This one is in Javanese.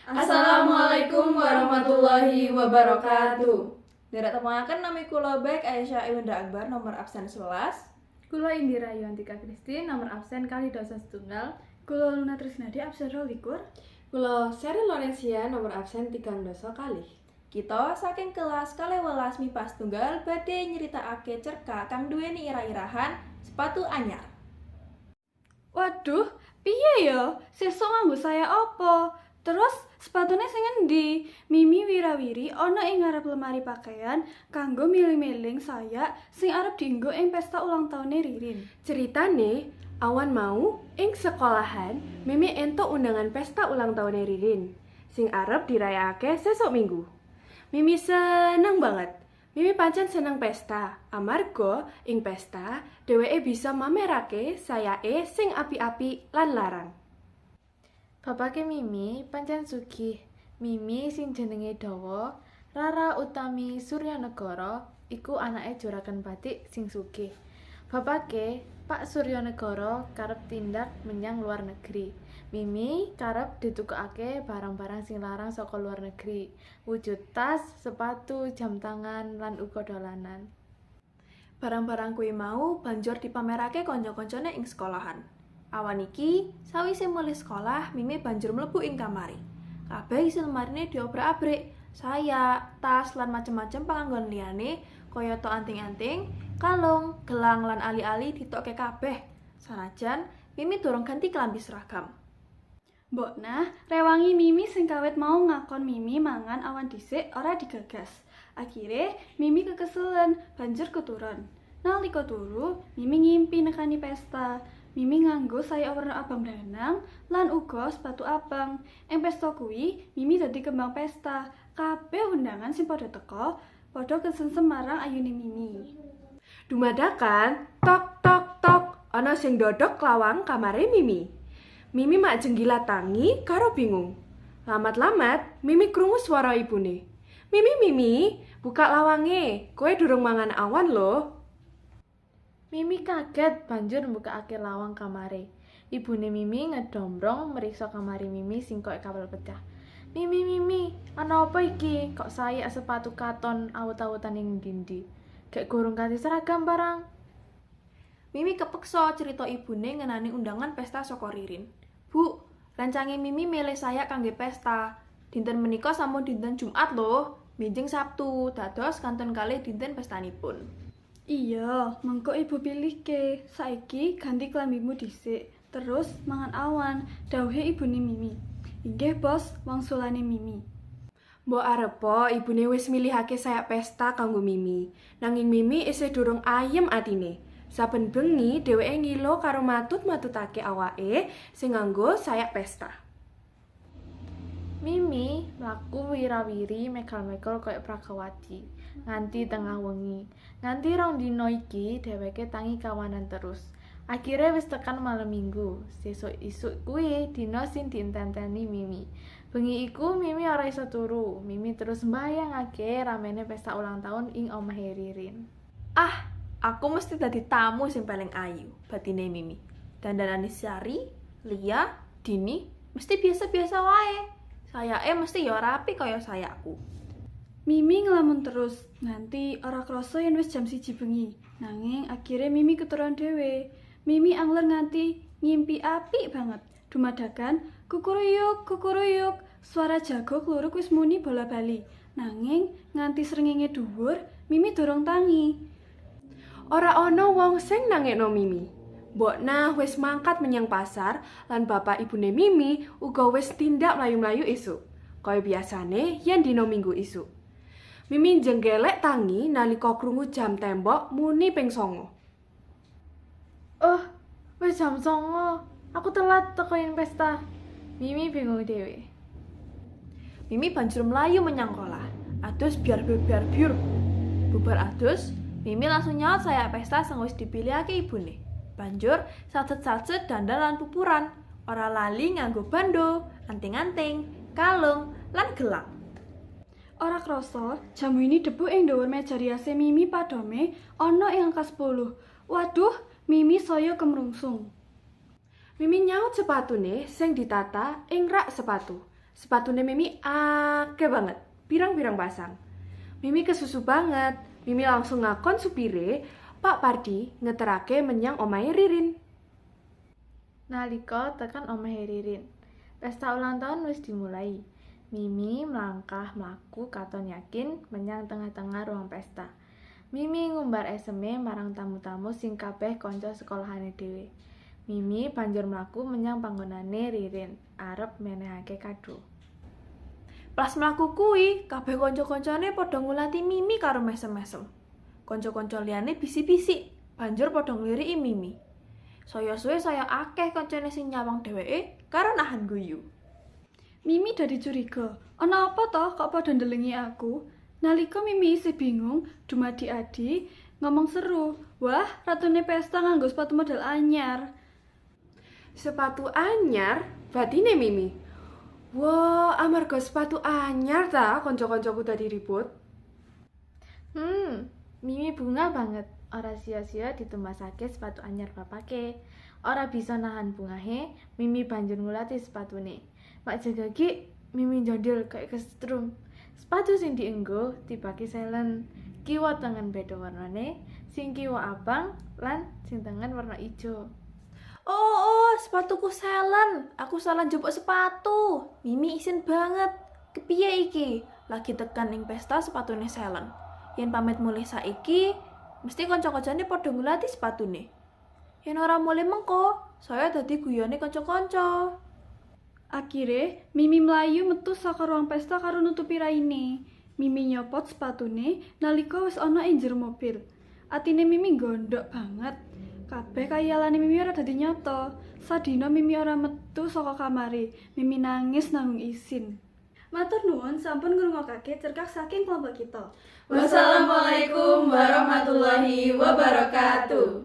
Assalamualaikum warahmatullahi wabarakatuh. Derek temangaken nami kula Bek Aisyah Iwenda Akbar nomor absen 11. Kula Indira Yuantika Kristin nomor absen kali dosa setunggal. Kula Luna Trisnadi absen 12. Kula Sheryl Lorencia nomor absen 3 kali. Kita saking kelas 12 MIPA setunggal badhe nyeritakake cerka kang duweni irah-irahan sepatu anyar. Waduh, piye ya? Sesuk nganggo saya apa? Terus sepatune sing endi? Mimi wirawiri ana ing ngarep lemari pakaian kanggo miling-miling saya sing arep dienggo ing pesta ulang tahune Ririn. Ceritane, awan mau ing sekolahan Mimi entuk undangan pesta ulang tahun Ririn sing arep dirayakake sesuk minggu. Mimi seneng banget. Mimi pancen seneng pesta, amarga ing pesta dheweke bisa mamerake sayake sing api-api lan larang. Bapake Mimi pancen sugih. Mimi sing jenenge dawa, Rara Utami Suryanegara iku anake juragan batik sing sugih. Bapake Pak Suryanegara karep tindak menyang luar negeri. Mimi karep ditukokake barang-barang sing larang saka luar negeri. Wujud tas, sepatu, jam tangan, lan uga dolanan. Barang-barang kuwi mau banjur dipamerake kanca-kancane ing sekolahan. Awan iki, sawise mulih sekolah, Mimi banjur mlebu ing kamari. Kabeh isi lemarine diobrak-abrik, saya, tas lan macem-macem panganggon liyane kayata anting-anting, kalung, gelang lan ali-ali ditokke kabeh. Sanajan Mimi durung ganti klambi seragam. Mbok nah, rewangi Mimi sing kawit mau ngakon Mimi mangan awan dhisik ora digagas. Akhire Mimi kekeselen, banjur keturun. Nalika turu, Mimi ngimpi nekani pesta. Mimi nganggo saya warna abang danang lan uga sepatu abang. Ing pesta kuwi, Mimi dadi kembang pesta. Kabeh undangan sing padha teka, padha kesensem marang ayune Mimi. Dumadakan, tok tok tok, ana sing dodok lawang kamare Mimi. Mimi mak jenggilat tangi karo bingung. Lamat-lamat, Mimi krungu swara ibune. Mimi, buka lawange, kowe durung mangan awan lho. Mimi kaget banjur mbukake lawang kamare. Ibune Mimi ngedombrong meriksa kamare Mimi sing koyo kabel pecah. Mimi, ana apa iki? Kok saya sepatu katon awut-awutan ning dindi? Gek gurung ganti seragam barang. Mimi kepeksa cerita ibune ngenani undangan pesta saka Ririn. Bu, rancange Mimi milih saya kangge pesta. Dinten menika sampun dinten Jumat lho, minjing Sabtu, dados kantun kalih dinten pestanipun. Iya, mengko ibu pilihke. Saiki ganti klambimu dhisik, terus mangan awan, dawuhe ibune Mimi. Inggih, Bos, wangsulane Mimi. Mbok arepa ibune wis milihake sayak pesta kanggo Mimi. Nanging Mimi isih durung ayem atine. Saben bengi dheweke ngilo karo matut-matutake awake sing nganggo sayak pesta. Mimi mlaku wirawiri megal-megal koyo prakawati nganti tengah wengi. Nganti rong dina iki dheweke tangi kawanan terus. Akhire wis tekan malam minggu. Sesuk isuk kuwi dina sing diintenteni Mimi. Bengi iku Mimi ora iso turu. Mimi terus mbayangake ramene pesta ulang tahun ing omahe Ririn. Ah, aku mesti dadi tamu sing paling ayu, batine Mimi. Dandanane Sari, Lia, Dini mesti biasa-biasa wae. Sayake mesti ya rapi kaya sayakku. Mimi ngelamun terus, nganti ora krasa yen wis jam 1 bengi. Nanging akhire Mimi keturuan dhewe. Mimi angler nganti ngimpi apik banget. Dumadakan, kukuruyuk, suara jago kluruk wis muni bola-bali. Nanging nganti srengenge dhuwur, Mimi durung tangi. Ora ana wong sing nangekno Mimi. Mbok nah wis mangkat menyang pasar lan bapak ibune Mimi uga wis tindak mlayu-mlayu isuk. Kaya biasane yen dina Minggu isuk. Mimi jenggelek tangi nalika krungu jam tembok muni ping 9. Wis jam 09.00. Aku telat tekoin pesta. Mimi bingung dhewe. Mimi banjur mlayu menyang kolah. Adus biar biur. Bubar adus, Mimi langsung nyaut saya pesta sing wis dipilihake ibune. Banjur satset-satset dandan lan pupuran. Ora lali nganggo bando, anting-anting, kalung, lan gelang. Ora krasa, jam ini debu ing dhuwur meja riase Mimi padome ana ing angka 10. Waduh, Mimi saya kemrungsung. Mimi nyaut sepatune sing ditata ing rak sepatu. Sepatune Mimi akeh banget, pirang-pirang pasang. Mimi kesusu banget. Mimi langsung ngakon supire, Pak Pardi ngeterake menyang omahe Ririn. Nalika tekan omahe Ririn, pesta ulang tahun wis dimulai. Mimi mlangkah mlaku katon yakin menyang tengah-tengah ruang pesta. Mimi ngumbar eseme marang tamu-tamu sing kabeh kanca sekolahane dhewe. Mimi banjur mlaku menyang panggonane Ririn, arep menehake kado. Pas mlaku kuwi, kabeh kanca-kancane padha ngulati Mimi karo mesem-mesem. Kanca-kanca liyane bisi-bisi, banjur padha ngliriki Mimi. Saya suwe saya akeh kancane sing nyawang dheweke karo nahan guyu. Mimi dadi curiga, ana apa toh kok padha ndelengi aku? Nalika Mimi isih bingung, dumadi Adi ngomong seru, "Wah, ratune pesta nganggo sepatu model anyar." Sepatu anyar, batine Mimi. Wah, amarga sepatu anyar ta kanca-kancaku tadi ribut. Mimi bunga banget. Ora sia-sia ditumbasake sepatu anyar bapake. Ora bisa nahan bungahe, Mimi banjur ngulati sepatune. Mak jagagi, Mimi njondil kayak kesetrum. Sepatu sing dienggo dibagi selen. Kiwa tengen beda warnane, sing kiwa abang lan sing tengen warna ijo. Oh, sepatuku selen. Aku salah njupuk sepatu. Mimi isin banget. Kepiye iki? Lagi tekan ning pesta sepatune selen. Yen pamit mulih saiki, mesti kanca-kancane padha ngulati sepatune. Yen ora mulih mengko, saya dadi guyone kanca-kanca. Akhire, Mimi mlayu metu saka ruang pesta karo nutupi raine. Mimi nyopot sepatune nalika wis ana ing njero mobil. Atine Mimi gondok banget. Kabeh kayalane Mimi ora dadi nyata. Sadina Mimi ora metu saka kamare. Mimi nangis nanggung isin. Matur nuwun sampun ngrungokake cerkak saking kelompok kita. Wassalamualaikum warahmatullahi wabarakatuh.